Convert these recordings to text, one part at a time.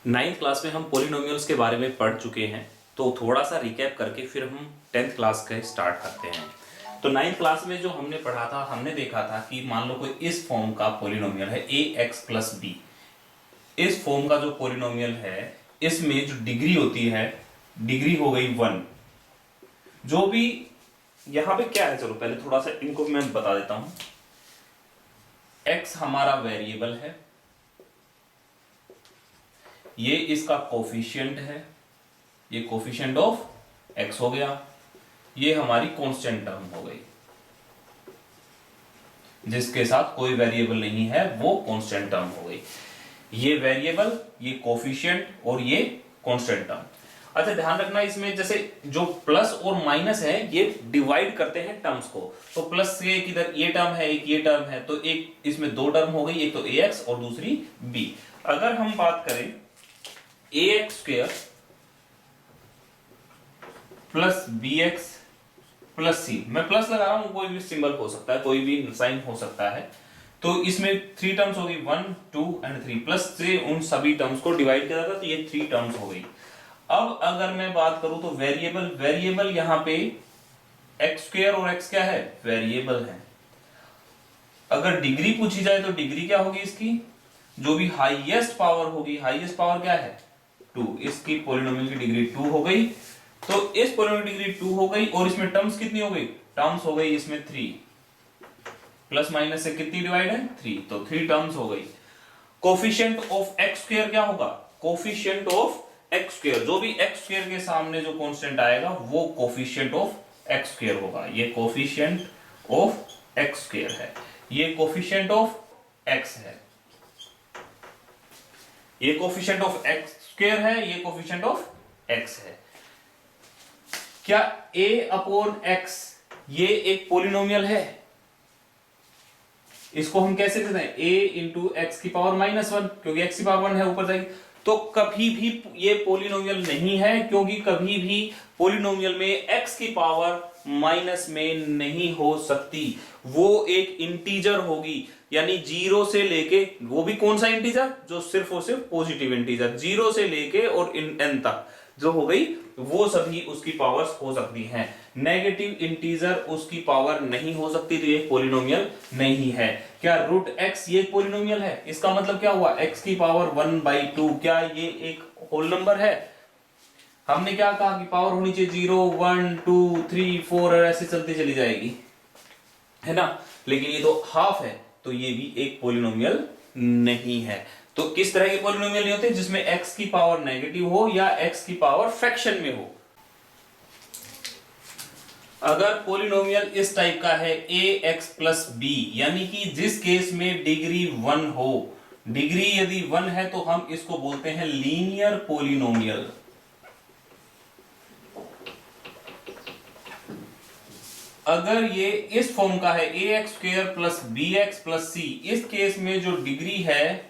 Ninth class में हम polynomials के बारे में पढ़ चुके हैं, तो थोड़ा सा रिकैप करके फिर हम 10th क्लास का स्टार्ट करते हैं। तो नाइन्थ क्लास में जो हमने पढ़ा था, हमने देखा था कि मान लो कोई इस फॉर्म का पॉलिनोमियल है ax प्लस बी। इस फॉर्म का जो पॉलिनोमियल है, इसमें जो डिग्री होती है, डिग्री हो गई 1। जो भी यहां पे क्या है, चलो पहले थोड़ा सा इनको मैं बता देता हूं। x हमारा वेरिएबल है, ये इसका कोफिशिएंट है, ये कोफिशिएंट ऑफ x हो गया, ये हमारी कांस्टेंट टर्म हो गई, जिसके साथ कोई वेरिएबल नहीं है वो कांस्टेंट टर्म हो गई। ये वेरिएबल, ये कोफिशिएंट और ये कांस्टेंट टर्म। अच्छा ध्यान रखना, इसमें जैसे जो प्लस और माइनस है ये डिवाइड करते हैं टर्म्स को। तो प्लस से एक इधर ये टर्म है, एक ये टर्म है, तो एक इसमें दो टर्म हो गई, एक तो ax और दूसरी b। अगर हम बात करें ax square plus bx plus c, मैं प्लस लगा रहा हूं, कोई भी सिंबल हो सकता है, कोई भी साइन हो सकता है। तो इसमें 3 टर्म्स होगी, 1 2 एंड 3, प्लस से उन सभी टर्म्स को डिवाइड किया जाता है, तो ये 3 टर्म्स हो गई। अब अगर मैं बात करूं तो वेरिएबल यहां पे x स्क्वायर और x क्या है, वेरिएबल है। अगर डिग्री पूछी जाए तो डिग्री क्या होगी इसकी, जो भी हाईएस्ट पावर होगी, हाईएस्ट पावर क्या है 2, इसकी पॉलिनोमियल की डिग्री 2 हो गई। तो इस पॉलिनोमियल की डिग्री 2 हो गई, और इसमें टर्म्स कितनी हो गई, टर्म्स हो गई इसमें 3, प्लस माइनस से कितनी डिवाइड है 3, तो 3 टर्म्स हो गई। कोफिशिएंट ऑफ x स्क्वायर क्या होगा, कोफिशिएंट ऑफ x स्क्वायर, जो भी x स्क्वायर के सामने जो कांस्टेंट आएगा वो कोफिशिएंट ऑफ x स्क्वायर होगा। ये कोफिशिएंट ऑफ x स्क्वायर है, ये कोफिशिएंट ऑफ x है, ये कोफिशिएंट ऑफ x स्क्वायर है, ये कोफिशिएंट ऑफ x है। क्या a अपॉन x ये एक पॉलिनोमियल है? इसको हम कैसे देते हैं, a इंटू एक्स की पावर -1, क्योंकि x की पावर 1 है, ऊपर जाएगी। तो कभी भी ये पॉलिनोमियल नहीं है, क्योंकि कभी भी पॉलिनोमियल में x की पावर माइनस में नहीं हो सकती। वो एक इंटीजर होगी, यानी 0 से लेके, वो भी कौन सा इंटीजर, जो सिर्फ और सिर्फ पॉजिटिव इंटीजर, 0 से लेके और n तक जो हो गई, वो सभी उसकी पावर्स हो सकती हैं। नेगेटिव इंटीजर उसकी पावर नहीं हो सकती, तो ये पॉलिनोमियल नहीं है। क्या रूट x ये पॉलिनोमियल है? इसका मतलब क्या हुआ, x की पावर 1/2, क्या ये एक होल नंबर है? हमने क्या कहा कि पावर होनी चाहिए 0 1 2 3 4 और ऐसे चलती चली जाएगी, है ना। लेकिन ये तो हाफ है, तो ये भी एक पॉलिनोमियल नहीं है। तो किस तरह के पॉलिनोमियल नहीं होते, जिसमें x की पावर नेगेटिव हो या x की पावर फ्रैक्शन में हो। अगर पॉलिनोमियल इस टाइप का है ax प्लस b, यानी कि जिस केस में डिग्री 1 हो, डिग्री यदि 1 है तो हम इसको बोलते हैं लीनियर पॉलिनोमियल। अगर ये इस फॉर्म का है ax square plus bx plus c, इस केस में जो डिग्री है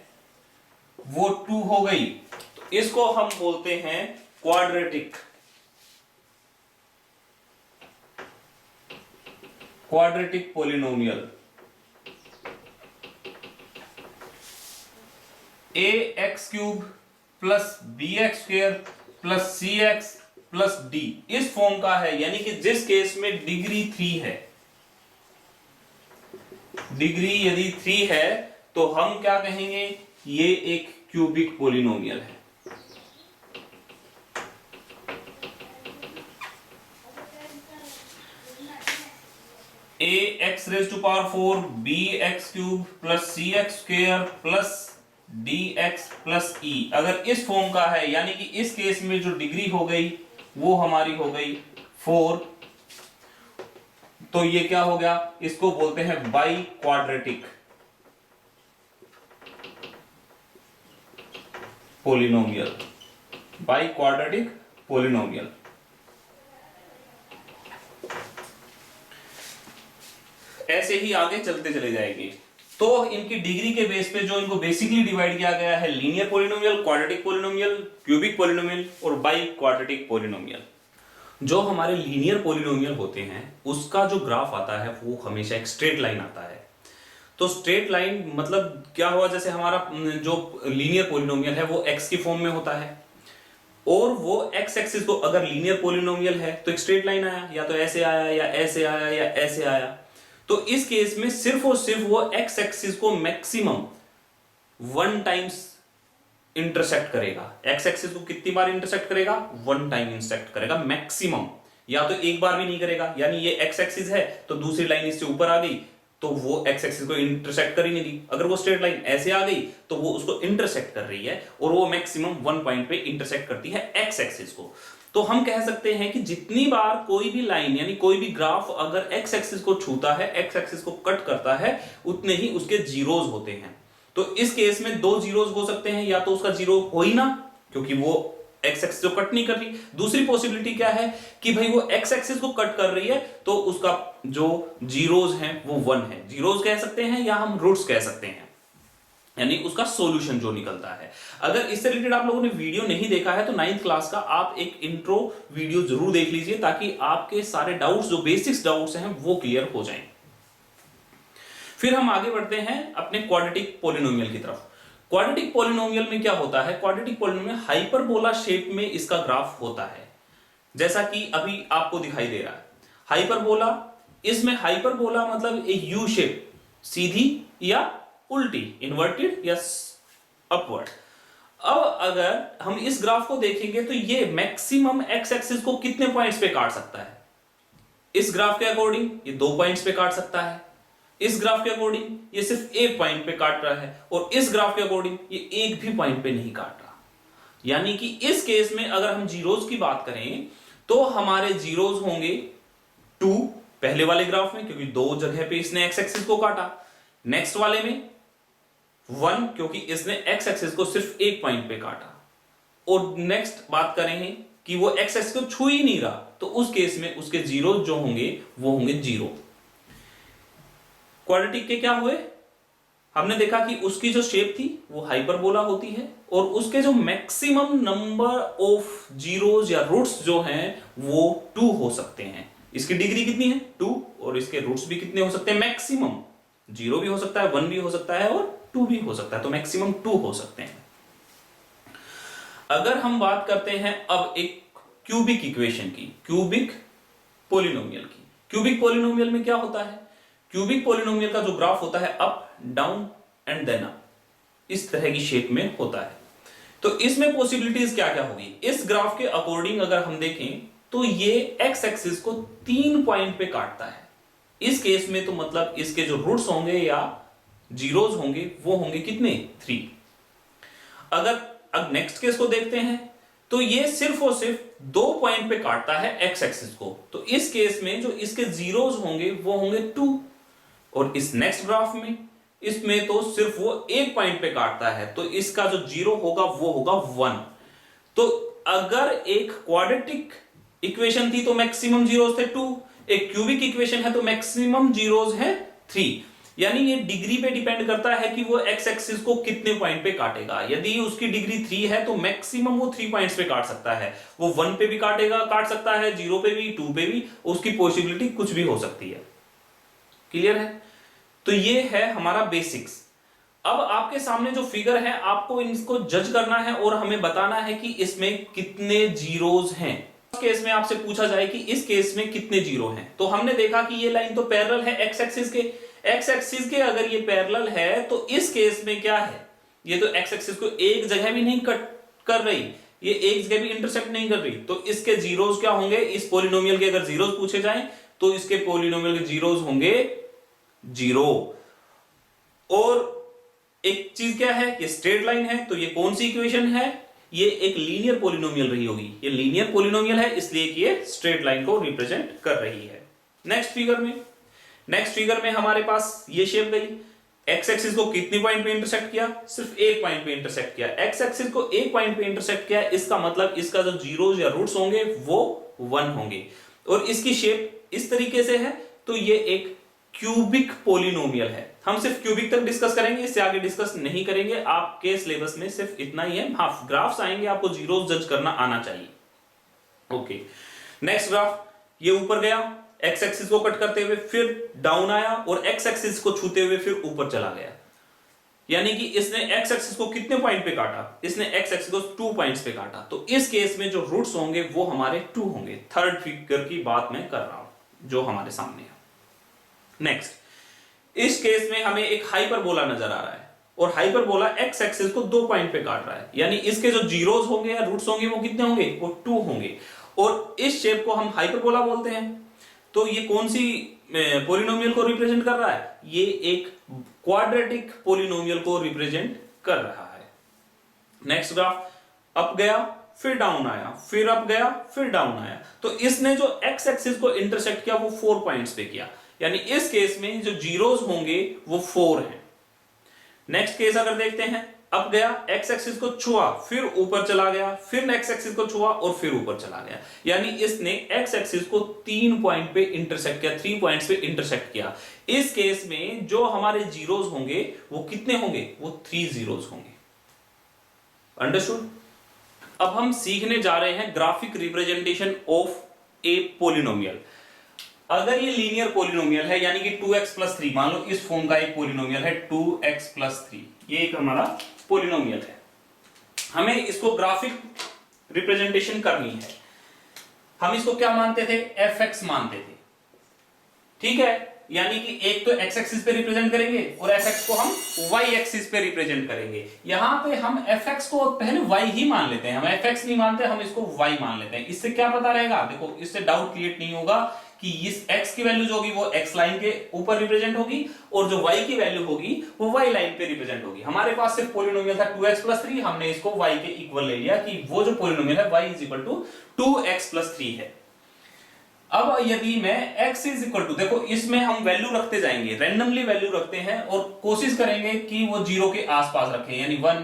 वो 2 हो गई, तो इसको हम बोलते हैं quadratic polynomial. ax cube plus bx square plus cx plus d इस फॉर्म का है, यानी कि जिस केस में डिग्री 3 है, डिग्री यदि 3 है तो हम क्या कहेंगे, ये एक क्यूबिक पॉलिनोमियल है। ax raise to power 4 bx cube plus cx square plus dx plus e, अगर इस फॉर्म का है, यानी कि इस केस में जो डिग्री हो गई वो हमारी हो गई 4, तो ये क्या हो गया, इसको बोलते हैं by quadratic polynomial, by quadratic polynomial. ऐसे ही आगे चलते चले जाएंगे। तो इनकी डिग्री के बेस पे जो इनको बेसिकली डिवाइड किया गया है, linear polynomial, quadratic polynomial, cubic polynomial और बाई क्वाड्रेटिक पॉलिनोमियल। जो हमारे लीनियर पॉलिनोमियल होते हैं उसका जो ग्राफ आता है वो हमेशा एक स्ट्रेट लाइन आता है। तो स्ट्रेट लाइन मतलब क्या हुआ, जैसे हमारा जो लीनियर पॉलिनोमियल है वो x की फॉर्म में होता है, और वो x एक्सिस को अगर लीनियर पॉलिनोमियल है तो एक स्ट्रेट लाइन आया, या तो ऐसे आया या ऐसे आया या ऐसे आया। तो इस केस में सिर्फ और सिर्फ वो x एक्सिस को मैक्सिमम 1 टाइम्स इंटरसेक्ट करेगा। x एक्सिस को कितनी बार इंटरसेक्ट करेगा? 1 टाइम इंटरसेक्ट करेगा मैक्सिमम, या तो एक बार भी नहीं करेगा। यानी ये x एक्सिस है तो दूसरी लाइन इससे ऊपर आ गई तो वो x एक्सिस को इंटरसेक्ट कर ही नहीं रही। अगर वो स्ट्रेट लाइन ऐसे आ गई तो वो उसको इंटरसेक्ट कर रही है, और वो मैक्सिमम 1 पॉइंट पे इंटरसेक्ट करती है x एक्सिस को। तो हम कह सकते हैं कि जितनी बार कोई भी लाइन यानी कोई भी ग्राफ अगर x एक्सिस को छूता है, x एक्सिस को कट करता है, उतने ही उसके जीरोज होते हैं। तो इस केस में 2 जीरोज हो सकते हैं, या तो उसका जीरो हो ही ना क्योंकि वो x एक्सिस को कट नहीं कर रही। दूसरी पॉसिबिलिटी क्या है कि भाई वो x एक्सिस को कट कर रही है तो उसका जो जीरोज हैं वो 1 है। जीरोज कह सकते हैं या हम रूट्स कह सकते हैं, यानी उसका सॉल्यूशन जो निकलता है। अगर इससे रिलेटेड आप लोगों ने वीडियो नहीं देखा है तो 9th क्लास का आप एक इंट्रो वीडियो जरूर देख लीजिए, ताकि आपके सारे डाउट्स जो बेसिक्स डाउट्स हैं वो क्लियर हो जाएं। फिर हम आगे बढ़ते हैं अपने क्वाड्रेटिक पॉलिनोमियल की तरफ। क्वाड्रेटिक पॉलिनोमियल में क्या होता है? क्वाड्रेटिक पॉलिनोमियल हाइपरबोला शेप में इसका ग्राफ होता है, जैसा कि अभी आपको दिखाई दे रहा है हाइपरबोला। इसमें हाइपरबोला मतलब एक यू शेप, सीधी या उल्टी, इन्वर्टेड या अपवर्ड। अब अगर हम इस ग्राफ को देखेंगे तो ये मैक्सिमम एक्स एक्सिस को कितने पॉइंट्स पे काट सकता है? इस ग्राफ के अकॉर्डिंग ये 2 पॉइंट्स पे काट सकता है, इस ग्राफ के अकॉर्डिंग ये सिर्फ 1 पॉइंट पे काट रहा है, और इस ग्राफ के अकॉर्डिंग ये एक भी पॉइंट पे नहीं काट रहा। यानी कि इस केस में अगर हम जीरोज की बात करें तो हमारे जीरोज होंगे 2 पहले वाले ग्राफ में, क्योंकि 2 जगह पे इसने एक्स एक्सिस को काटा। नेक्स्ट वाले में 1 क्योंकि इसने एक्स एक्सिस को सिर्फ 1 पॉइंट पे काटा। और नेक्स्ट बात करेंगे कि वो एक्स एक्सिस को छू ही नहीं रहा, तो उस केस में उसके जीरो जो होंगे वो होंगे 0। क्वाड्रेटिक के क्या हुए? हमने देखा कि उसकी जो शेप थी वो हाइपरबोला होती है, और उसके जो मैक्सिमम नंबर ऑफ जीरोज या रूट्स जो हैं वो 2 हो सकते हैं। इसकी डिग्री कितनी है? 2, और इसके रूट्स भी कितने हो सकते हैं? मैक्सिमम 0 भी हो सकता है, 1 भी हो सकता है, और 2 भी हो सकता है, तो मैक्सिमम 2 हो सकते हैं। अगर हम बात करते हैं अब एक क्यूबिक इक्वेशन की, क्यूबिक पॉलिनोमियल की। क्यूबिक पॉलिनोमियल में क्या होता है? क्यूबिक पॉलिनोमियल का जो ग्राफ होता है up down and then up, इस तरह की शेप में होता है। तो इसमें पॉसिबिलिटीज क्या क्या होगी? इस ग्राफ के अकॉर्डिंग अगर हम देखें तो ये एक्स एक्सिस को 3 पॉइंट पे काटता है। इस केस में तो मतलब इसके जो रूट्स होंगे या जीरोज होंगे वो होंगे कितने? 3। अगर अब नेक्स्ट केस को देखते हैं तो ये सिर्फ और सिर्फ 2 पॉइंट पे काटता है एक्स एक्सिस को, तो इस केस में जो इसके जीरोज होंगे वो होंगे 2। और इस नेक्स्ट ग्राफ में इसमें तो सिर्फ वो 1 पॉइंट पे काटता है, तो इसका जो जीरो होगा वो होगा 1। तो अगर एक क्वाड्रेटिक इक्वेशन थी तो मैक्सिमम जीरोज थे 2, एक क्यूबिक इक्वेशन है तो मैक्सिमम जीरोज है 3। यानी ये डिग्री पे डिपेंड करता है कि वो एक्स एक्सिस को कितने पॉइंट पे काटेगा। यदि उसकी डिग्री 3 है तो मैक्सिमम वो 3 पॉइंट्स पे काट सकता है। वो 1 पे भी काट सकता है, 0 पे भी, 2 पे भी, उसकी पॉसिबिलिटी कुछ भी हो सकती है। क्लियर है? तो ये है हमारा बेसिक्स। अब आपके सामने जो फिगर है आपको इनको जज करना है और हमें बताना है कि इसमें कितने जीरोज हैं। इस केस में आपसे पूछा जाए कि इस केस में कितने जीरो हैं, तो हमने देखा कि ये लाइन तो पैरेलल है एक्स एक्सिस के। एक्स एक्सिस के अगर ये पैरेलल है तो इस केस में क्या है? ये तो एक्स एक्सिस को एक जगह भी नहीं कट कर रही, ये एक जगह भी इंटरसेक्ट नहीं कर रही, तो इसके जीरोज क्या होंगे? इस पॉलिनोमियल के अगर जीरोज पूछे जाएं तो इसके पॉलिनोमियल के जीरोज होंगे 0। और एक चीज क्या है? ये स्ट्रेट लाइन है, तो ये कौन सी इक्वेशन है? ये एक लीनियर पॉलिनोमियल रही होगी। ये लीनियर पॉलिनोमियल है इसलिए कि ये स्ट्रेट लाइन को रिप्रेजेंट कर रही है। नेक्स्ट फिगर में हमारे पास ये शेप गई। एक्स एक्सिस को कितने पॉइंट पे इंटरसेक्ट किया? सिर्फ 1 पॉइंट पे इंटरसेक्ट किया। एक्स एक्सिस को 1 पॉइंट पे इंटरसेक्ट किया, इसका मतलब इसका जो जीरोज या रूट्स होंगे वो 1 होंगे, और इसकी शेप इस तरीके से है, तो ये एक क्यूबिक पॉलिनोमियल है। हम सिर्फ क्यूबिक तक डिस्कस करेंगे, इससे आगे डिस्कस नहीं करेंगे। आपके सिलेबस में सिर्फ इतना ही है। हाँ, ग्राफ्स आएंगे, आपको जीरोस जज करना आना चाहिए। ओके, नेक्स्ट ग्राफ, ये ऊपर गया एक्स एक्सिस को कट करते हुए, फिर डाउन आया और एक्स एक्सिस को छूते हुए फिर ऊपर चला गया। यानी कि इसने एक्स एक्सिस को कितने पॉइंट पे काटा, इसने एक्स एक्सिस को 2 पॉइंट्स पे काटा। तो इस केस में जो रूट्स होंगे वो हमारे 2 होंगे। थर्ड फिगर की बात मैं कर रहा हूं जो हमारे सामने है। नेक्स्ट, इस केस में हमें एक हाइपरबोला नजर आ रहा है और हाइपरबोला एक्स एक्सिस को 2 पॉइंट पे काट रहा है। यानी इसके जो जीरोस होंगे या रूट्स होंगे वो कितने होंगे, वो 2 होंगे। और इस शेप को हम हाइपरबोला बोलते हैं। तो ये कौन सी पॉलिनोमियल को रिप्रेजेंट कर रहा है, ये एक क्वाड्रेटिक पॉलिनोमियल को रिप्रेजेंट कर रहा है। नेक्स्ट ग्राफ, अप गया फिर डाउन आया, फिर अप गया फिर डाउन आया। तो इसने जो एक्स एक्सिस को इंटरसेक्ट किया वो 4 पॉइंट्स पे किया। यानी इस केस में जो जीरोस होंगे वो 4 हैं। नेक्स्ट केस अगर देखते हैं, अप गया, एक्स एक्सिस को छुआ, फिर ऊपर चला गया, फिर एक्स एक्सिस को छुआ और फिर ऊपर चला गया। यानी इसने एक्स एक्सिस को 3 पॉइंट पे इंटरसेक्ट किया, 3 पॉइंट्स पे इंटरसेक्ट किया। इस केस में जो हमारे जीरोस होंगे वो कितने होंगे, वो 3 जीरोस होंगे। अंडरस्टूड। अब हम सीखने जा रहे हैं graphic representation of a polynomial. अगर ये लीनियर पॉलिनोमियल है यानी कि 2x + 3, मान लो इस फॉर्म का एक पॉलिनोमियल है 2x + 3, ये एक हमारा पॉलिनोमियल है। हमें इसको ग्राफिक रिप्रेजेंटेशन करनी है। हम इसको क्या मानते थे, fx मानते थे, ठीक है। यानी कि एक तो x एक्सिस पे रिप्रेजेंट करेंगे और fx को हम y एक्सिस पे रिप्रेजेंट करेंगे। यहां पे हम fx को पहले y ही मान लेते हैं, हम fx नहीं मानते, हम इसको y मान लेते हैं। इससे क्या पता रहेगा, देखो इससे डाउट क्रिएट नहीं होगा कि इस x की वैल्यू जो होगी वो x लाइन के ऊपर रिप्रेजेंट होगी और जो y की वैल्यू होगी वो y लाइन पे रिप्रेजेंट होगी। हमारे पास सिर्फ पॉलिनोमियल था 2x + 3, हमने इसको y के इक्वल ले लिया कि वो जो पॉलिनोमियल है y = 2x + 3 है। अब यदि मैं x = देखो इसमें हम वैल्यू रखते जाएंगे, रैंडमली वैल्यू रखते हैं और कोशिश करेंगे कि वो 0 के आसपास रखें, यानी 1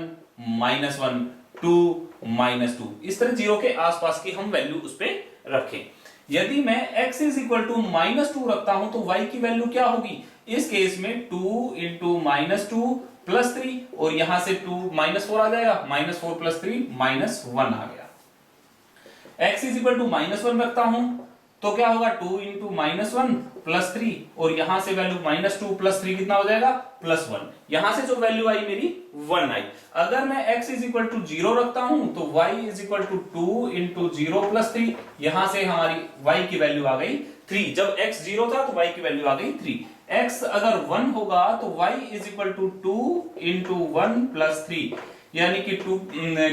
-1 2 -2, इस तरह 0 के आसपास की हम वैल्यू उस पे रखें। यदि मैं x -2 रखता हूं तो y की वैल्यू क्या होगी, इस केस में 2 × -2 + 3 और यहां से 2 -4 आ जाएगा, -4 + 3 -1 आ गया। x -1 रखता हूं तो क्या होगा, 2 × -1 + 3 और यहां से वैल्यू -2 + 3 कितना हो जाएगा, +1। यहां से जो वैल्यू आई मेरी 1 आई। अगर मैं x 0 रखता हूं तो y 2 × 0 + 3, यहां से हमारी y की वैल्यू आ गई 3। जब x 0 था तो y की वैल्यू आ गई 3। x अगर 1 होगा तो y 2 × 1 + 3, यानी कि 2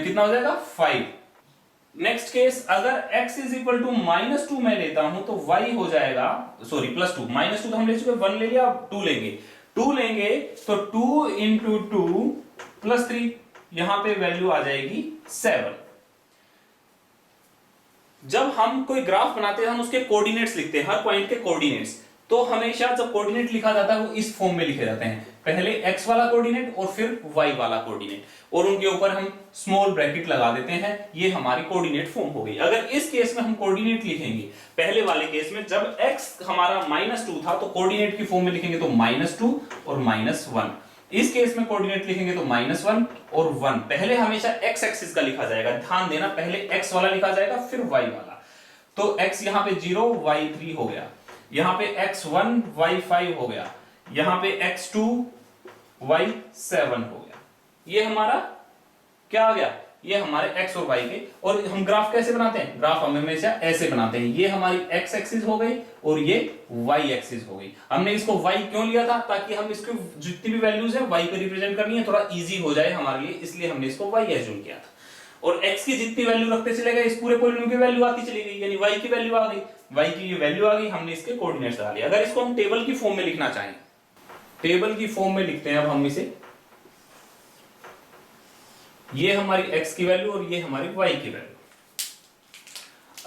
कितना हो जाएगा, 5। नेक्स्ट केस, अगर x -2 मैं लेता हूं तो y हो जाएगा, सॉरी +2, -2 तो हम ले चुके, 1 ले लिया, 2 लेंगे, 2 लेंगे तो 2 × 2 + 3, यहां पे वैल्यू आ जाएगी 7। जब हम कोई ग्राफ बनाते हैं हम उसके कोऑर्डिनेट्स लिखते हैं, हर पॉइंट के कोऑर्डिनेट्स। तो हमेशा जब कोऑर्डिनेट लिखा जाता है वो इस फॉर्म में लिखे जाते हैं, पहले x वाला कोऑर्डिनेट और फिर y वाला कोऑर्डिनेट, और उनके ऊपर हम स्मॉल ब्रैकेट लगा देते हैं। ये हमारी कोऑर्डिनेट फॉर्म हो गई। अगर इस केस में हम कोऑर्डिनेट लिखेंगे, पहले वाले केस में जब x हमारा -2 था तो कोऑर्डिनेट की फॉर्म में लिखेंगे तो -2 और -1। इस केस में कोऑर्डिनेट लिखेंगे तो -1 और 1। पहले हमेशा x एक्सिस का लिखा जाएगा, ध्यान देना, पहले x वाला लिखा जाएगा फिर y वाला। तो x यहां पे 0 y 3 हो गया, यहां पे x1 y 5 हो गया, यहां पे x2 y 7 हो गया। ये हमारा क्या आ गया, ये हमारे x और y के। और हम ग्राफ कैसे बनाते हैं, ग्राफ हम हमेशा ऐसे बनाते हैं, ये हमारी x एक्सिस हो गई और ये y एक्सिस हो गई। हमने इसको y क्यों लिया था, ताकि हम इसकी जितनी भी वैल्यूज है y पे रिप्रेजेंट करनी है, थोड़ा इजी हो जाए हमारे लिए, इसलिए हमने इसको y एज्यूम किया था। और x की जितनी वैल्यू रखते चले गए इस पूरे पॉलिनोमियल की वैल्यू आती चली गई, यानी y की वैल्यू आ गई, y की ये वैल्यू आ गई, हमने इसके कोऑर्डिनेट्स डाल दिए। अगर इसको हम टेबल की फॉर्म में लिखना चाहें, टेबल की फॉर्म में लिखते हैं अब हम इसे, ये हमारी x की वैल्यू और ये हमारी y की वैल्यू।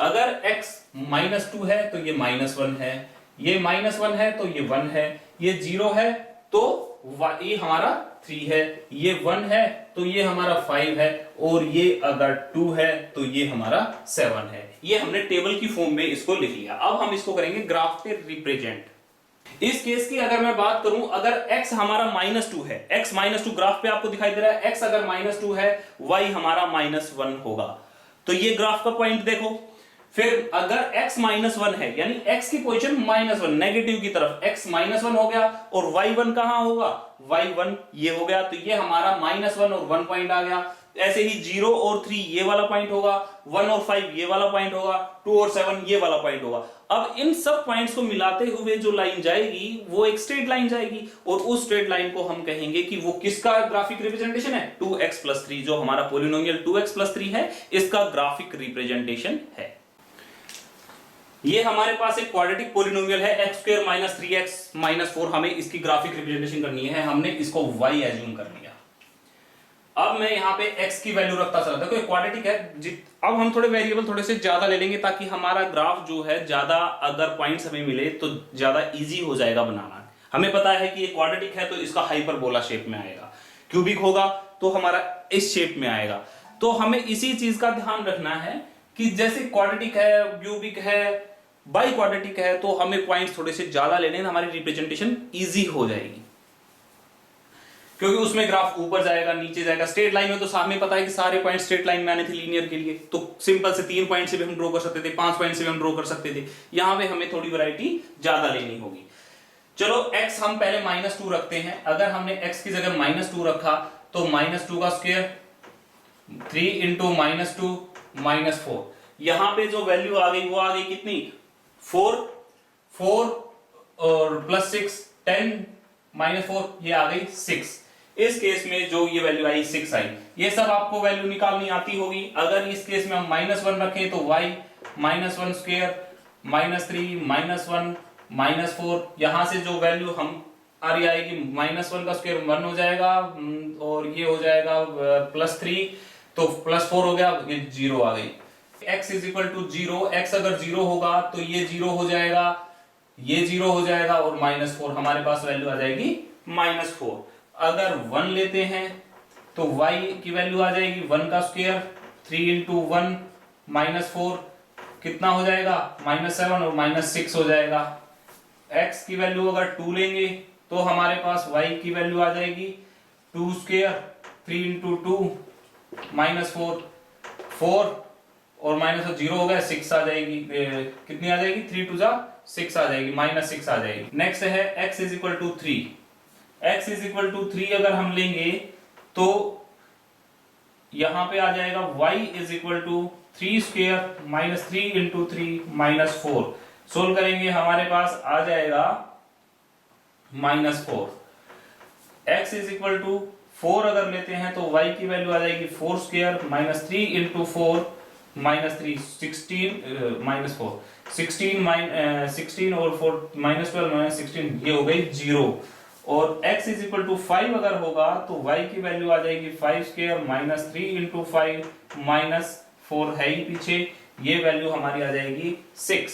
अगर x -2 है तो ये -1 है, ये -1 है तो ये 1 है, ये 0 है तो ये हमारा 3 है, ये 1 है तो ये हमारा 5 है, और ये अगर 2 है तो ये हमारा 7 है। ये हमने टेबल की फॉर्म में इसको लिख लिया। अब हम इसको करेंगे ग्राफ पे रिप्रेजेंट। इस केस की अगर मैं बात करूं, अगर x हमारा -2 है, x -2 ग्राफ पे आपको दिखाई दे रहा है, x अगर -2 है, y हमारा -1 होगा। तो ये ग्राफ का पॉइंट देखो, फिर अगर x -1 है यानी x की पोजीशन -1 नेगेटिव की तरफ, x -1 हो गया और y1 कहां होगा, y1 ये हो गया, तो ये हमारा -1 और 1 पॉइंट आ गया। ऐसे ही 0 और 3 ये वाला पॉइंट होगा, 1 और 5 ये वाला पॉइंट होगा, 2 और 7 ये वाला पॉइंट होगा। अब इन सब पॉइंट्स को मिलाते हुए जो लाइन जाएगी वो एक स्ट्रेट लाइन जाएगी, और उस स्ट्रेट लाइन को हम कहेंगे कि वो किसका ग्राफिक रिप्रेजेंटेशन है, 2x+3, जो हमारा पॉलिनोमियल 2x+3 है, इसका ग्राफिक रिप्रेजेंटेशन है। ये हमारे पास एक क्वाड्रेटिक पॉलिनोमियल है x² - 3x - 4, हमें इसकी ग्राफिक रिप्रेजेंटेशन करनी है, हमने इसको y एज्यूम कर लिया। अब मैं यहाँ पे x की वैल्यू रखता चला, देखो क्वाड्रेटिक है, अब हम थोड़े वेरिएबल थोड़े से ज्यादा ले लेंगे ताकि हमारा ग्राफ जो है ज्यादा अगर पॉइंट्स हमें मिले तो ज्यादा इजी हो जाएगा बनाना। हमें पता है कि ये क्वाड्रेटिक है तो इसका हाइपरबोला शेप में आएगा, क्यूबिक होगा तो हमारा इस शेप में आएगा। तो हमें इसी चीज का ध्यान रखना है कि जैसे क्वाड्रेटिक है, क्यूबिक है, बाई क्वाड्रेटिक है, तो हमें पॉइंट्स थोड़े से ज्यादा लेने, हमारी रिप्रेजेंटेशन इजी हो जाएगी, क्योंकि उसमें ग्राफ ऊपर जाएगा नीचे जाएगा। स्ट्रेट लाइन में तो हमें पता है कि सारे पॉइंट स्ट्रेट लाइन में आने थे लीनियर के लिए, तो सिंपल से 3 पॉइंट से भी हम ड्रॉ कर सकते थे, 5 पॉइंट से भी हम ड्रॉ कर सकते थे। यहां पे हमें थोड़ी वैरायटी ज्यादा लेनी होगी। चलो x हम पहले -2 रखते हैं। अगर हमने x की जगह -2 रखा तो -2 का स्क्वायर 3 × -2 -4, यहां पे जो वैल्यू आ गई वो आ गई कितनी, 4 और +6 10 -4, ये आ गई 6। इस केस में जो ये वैल्यू आई 6 आई। ये सब आपको वैल्यू निकालनी आती होगी। अगर इस केस में हम -1 रखें तो y -1² -3 -1 -4, यहां से जो वैल्यू हम आ रही आएगी, -1 का स्क्वायर 1 हो जाएगा और ये हो जाएगा +3, तो +4 हो गया, ये 0 आ गई। x = 0, x अगर 0 होगा तो ये 0 हो जाएगा, ये 0 हो जाएगा और -4, हमारे पास वैल्यू आ जाएगी -4। अगर 1 लेते हैं तो y की वैल्यू आ जाएगी 1 का स्क्वायर 3 × 1 -4, कितना हो जाएगा, -7 और -6 हो जाएगा। x की वैल्यू अगर 2 लेंगे तो हमारे पास y की वैल्यू आ जाएगी 2² 3 × 2 -4 4 और -0 हो गया, 6 आ जाएगी, कितनी आ जाएगी, 3 × 2 6 आ जाएगी, -6 आ जाएगी। नेक्स्ट है x = 3। x = 3 अगर हम लेंगे तो यहां पे आ जाएगा y = 3² -3 × 3 -4, सोल्व करेंगे हमारे पास आ जाएगा -4। x = 4 अगर लेते हैं तो y की वैल्यू आ जाएगी 4² -3 × 4 -3 16 और 4 -12 -16, ये हो गई 0। और x = 5 अगर होगा तो y की वैल्यू आ जाएगी 5² -3 × 5 -4 है ही पीछे, ये वैल्यू हमारी आ जाएगी 6।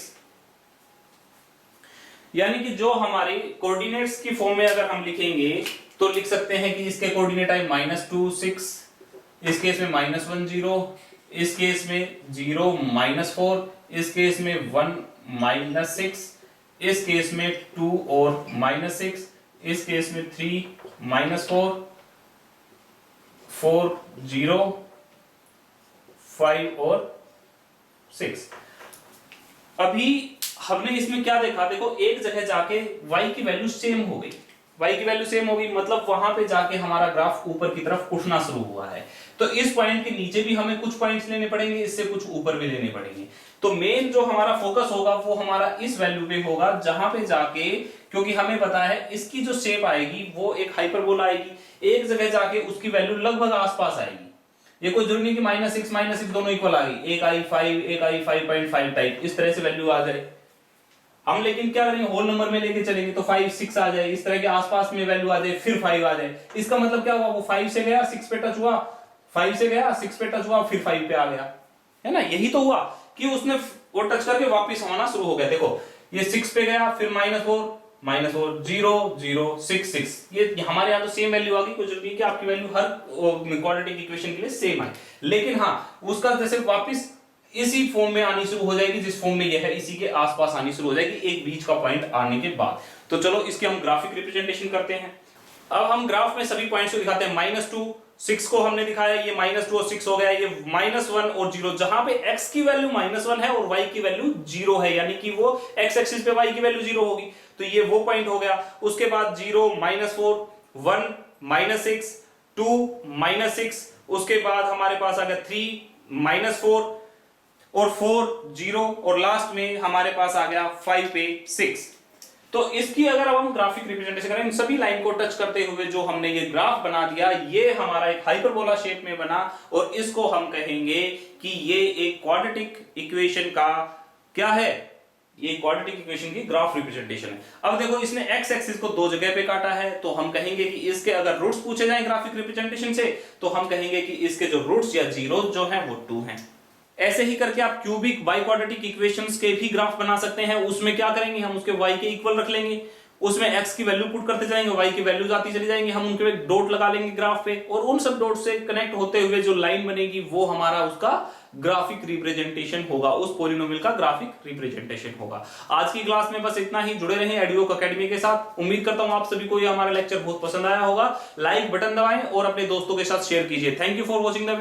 यानी कि जो हमारे कोऑर्डिनेट्स की फॉर्म में अगर हम लिखेंगे तो लिख सकते हैं कि इसके कोऑर्डिनेट आए -2 6, इस केस में -1 0, इस केस में 0 -4, इस केस में 1 -6, इस केस में 2 और -6, इस केस में 3 -4 4 0 5 और 6। अभी हमने इसमें क्या देखा, देखो एक जगह जाके y की वैल्यू सेम हो गई, y की वैल्यू सेम होगी, मतलब वहां पे जाके हमारा ग्राफ ऊपर की तरफ उठना शुरू हुआ है। तो इस पॉइंट के नीचे भी हमें कुछ पॉइंट्स लेने पड़ेंगे, इससे कुछ ऊपर भी लेने पड़ेंगे। तो मेन जो हमारा फोकस होगा वो हमारा इस वैल्यू पे होगा, जहां पे जाके, क्योंकि हमें पता है इसकी जो शेप आएगी वो एक हाइपरबोला आएगी, एक जगह जाके उसकी वैल्यू लगभग आसपास आएगी। ये कोई जरूरी नहीं कि -6 -6 दोनों इक्वल आ गई, एक आई 5 एक आई 5.5 टाइप, इस तरह से वैल्यू आ जाए। हम लेकिन क्या करेंगे, होल नंबर में लेके चलेंगे तो 5 6 आ जाए, इस तरह के आसपास में वैल्यू आ जाए, फिर 5 आ जाए। इसका मतलब क्या हुआ, वो 5 से गया 6 पे टच हुआ, 5 से गया 6 पे टच हुआ, फिर 5 पे आ गया, है ना। यही तो हुआ कि उसने वो टच करके वापस आना शुरू हो गया। देखो ये 6 पे गया, फिर -4 0 0 6 6, ये हमारे यहाँ तो सेम वैल्यू आ गई। कुछ जरूरी कि आपकी वैल्यू हर क्वाड्रेटिक इक्वेशन के लिए सेम आए, लेकिन हाँ उसका जैसे वापस इसी फॉर्म में आनी शुरू हो जाएगी जिस फॉर्म में यह है, इसी के आसपास आनी शुरू हो जाएगी एक बीच का पॉइंट आने के बाद। तो चलो इसके हम ग्राफिक रिप्रेजेंटेशन करते हैं। अब हम ग्राफ में सभी पॉइंट्स को दिखाते हैं, -2 6 को हमने दिखाया, ये -2 और 6 हो गया, ये -1 और 0, जहां पे x की वैल्यू -1 है और y की वैल्यू 0 है, यानी कि वो x एक्सिस पे y की वैल्यू 0 होगी, तो ये वो पॉइंट हो गया। उसके बाद 0 -4 1 -6 2 -6, उसके बाद हमारे पास आ गया 3 -4 और 4 0 और लास्ट में हमारे पास आ गया 5 पे 6। तो इसकी अगर अब हम ग्राफिक रिप्रेजेंटेशन करें, इन सभी लाइन को टच करते हुए जो हमने ये ग्राफ बना दिया, ये हमारा एक हाइपरबोला शेप में बना और इसको हम कहेंगे कि ये एक क्वाड्रेटिक इक्वेशन का क्या है, ये क्वाड्रेटिक इक्वेशन की ग्राफ रिप्रेजेंटेशन है। अब देखो इसने एक्स एक्सिस को दो जगह पे काटा है, तो हम कहेंगे कि इसके अगर रूट्स पूछे जाएं ग्राफिक रिप्रेजेंटेशन से, तो हम कहेंगे कि इसके जो रूट्स या जीरो जो हैं वो 2 हैं। ऐसे ही करके आप क्यूबिक बाई क्वाड्रेटिक इक्वेशंस के भी ग्राफ बना सकते हैं। उसमें क्या करेंगे, हम उसके y के इक्वल रख लेंगे, उसमें x की वैल्यू पुट करते जाएंगे, y की वैल्यूज आती चली जाएंगी, हम उनके एक डॉट लगा लेंगे ग्राफ पे, और उन सब डॉट से कनेक्ट होते हुए जो लाइन बनेगी वो हमारा उसका ग्राफिक रिप्रेजेंटेशन होगा, उस पॉलिनोमियल का ग्राफिक रिप्रेजेंटेशन होगा। आज की क्लास में बस इतना ही। जुड़े रहें एडुओक एकेडमी के साथ। उम्मीद करता हूं आप सभी को ये हमारा लेक्चर बहुत पसंद आया होगा। लाइक बटन दबाएं और अपने दोस्तों के साथ शेयर कीजिए। Thank you for watching the video.